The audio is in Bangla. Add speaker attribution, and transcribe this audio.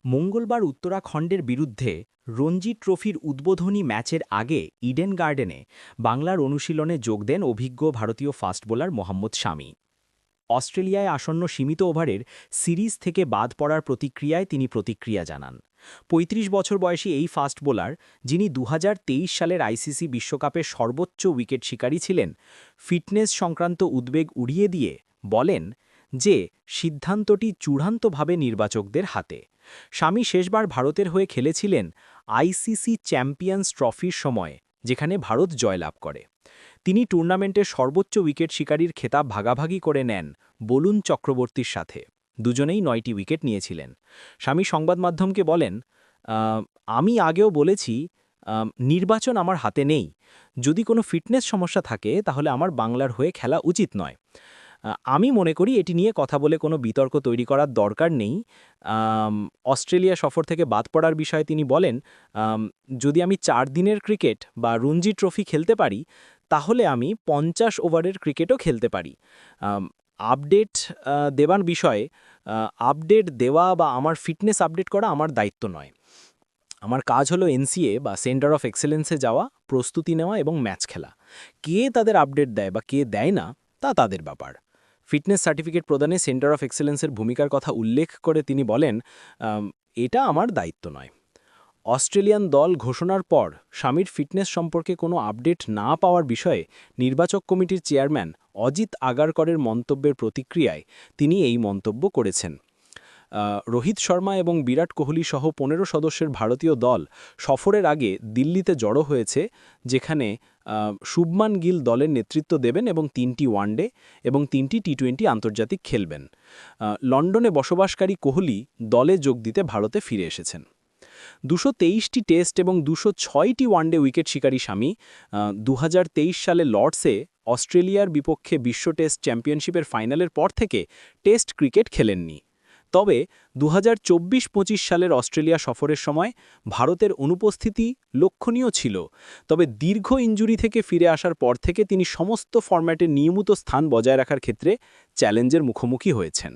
Speaker 1: মঙ্গলবার উত্তরাখণ্ডের বিরুদ্ধে রঞ্জি ট্রফির উদ্বোধনী ম্যাচের আগে ইডেন গার্ডেনে বাংলার অনুশীলনে যোগ দেন অভিজ্ঞ ভারতীয় ফাস্ট বোলার মোহাম্মদ শামি। অস্ট্রেলিয়ায় আসন্ন সীমিত ওভারের সিরিজ থেকে বাদ পড়ার প্রতিক্রিয়ায় তিনি প্রতিক্রিয়া জানান। ৩৫ বছর বয়সী এই ফাস্ট বোলার, যিনি ২০২৩ সালের আইসিসি বিশ্বকাপের সর্বোচ্চ উইকেট শিকারী ছিলেন, ফিটনেস সংক্রান্ত উদ্বেগ উড়িয়ে দিয়ে বলেন যে সিদ্ধান্তটি চূড়ান্তভাবে নির্বাচকদের হাতে। শামি শেষবার ভারতের হয়ে খেলেছিলেন আইসিসি চ্যাম্পিয়ন্স ট্রফির সময়, যেখানে ভারত জয়লাভ করে। তিনি টুর্নামেন্টের সর্বোচ্চ উইকেট শিকারীর খেতাব ভাগাভাগি করে নেন বলুন চক্রবর্তীর সাথে। দুজনেই ৯টি উইকেট নিয়েছিলেন। শামি সংবাদ মাধ্যমকে বলেন, আমি আগেও বলেছি, নির্বাচন আমার হাতে নেই। যদি কোনো ফিটনেস সমস্যা থাকে তাহলে আমার বাংলার হয়ে খেলা উচিত নয়। আমি মনে করি এটি নিয়ে কথা বলে কোনো বিতর্ক তৈরি করার দরকার নেই। অস্ট্রেলিয়া সফর থেকে বাদ পড়ার বিষয়ে তিনি বলেন, যদি আমি ৪ দিনের ক্রিকেট বা রঞ্জি ট্রফি খেলতে পারি, তাহলে আমি ৫০ ওভারের ক্রিকেটও খেলতে পারি। আপডেট দেওয়ার বিষয়ে আপডেট দেওয়া বা আমার ফিটনেস আপডেট করা আমার দায়িত্ব নয়। আমার কাজ হলো এনসিএ বা সেন্টার অফ এক্সেলেন্সে যাওয়া, প্রস্তুতি নেওয়া এবং ম্যাচ খেলা। কে তাদের আপডেট দেয় বা কে দেয় না, তা তাদের ব্যাপার। ফিটনেস সার্টিফিকেট প্রদানে সেন্টার অফ এক্সেলেন্সের ভূমিকার কথা উল্লেখ করে তিনি বলেন, এটা আমার দায়িত্ব নয়। অস্ট্রেলিয়ান দল ঘোষণার পর শামির ফিটনেস সম্পর্কে কোনো আপডেট না পাওয়ার বিষয়ে নির্বাচক কমিটির চেয়ারম্যান অজিত আগারকরের মন্তব্যের প্রতিক্রিয়ায় তিনি এই মন্তব্য করেছেন। রোহিত শর্মা এবং বিরাট কোহলি সহ ১৫ সদস্যের ভারতীয় দল সফরের আগে দিল্লিতে জড়ো হয়েছে, যেখানে শুভমান গিল দলের নেতৃত্ব দেবেন এবং ৩টি ওয়ানডে এবং ৩টি টি-২০ আন্তর্জাতিক খেলবেন। লন্ডনে বসবাসকারী কোহলি দলে যোগ দিতে ভারতে ফিরে এসেছেন। ২২৩টি টেস্ট এবং ২০৬টি ওয়ানডে উইকেট শিকারী শামি ২০২৩ সালে লর্ডসে অস্ট্রেলিয়ার বিপক্ষে বিশ্ব টেস্ট চ্যাম্পিয়নশিপের ফাইনালের পর থেকে টেস্ট ক্রিকেট খেলেননি। তবে ২০২৪-২৫ সালের অস্ট্রেলিয়া সফরের সময় ভারতের অনুপস্থিতি লক্ষণীয় ছিল। তবে দীর্ঘ ইনজুরি থেকে ফিরে আসার পর থেকে তিনি সমস্ত ফরম্যাটে নিয়মিত স্থান বজায় রাখার ক্ষেত্রে চ্যালেঞ্জের মুখোমুখি হয়েছেন।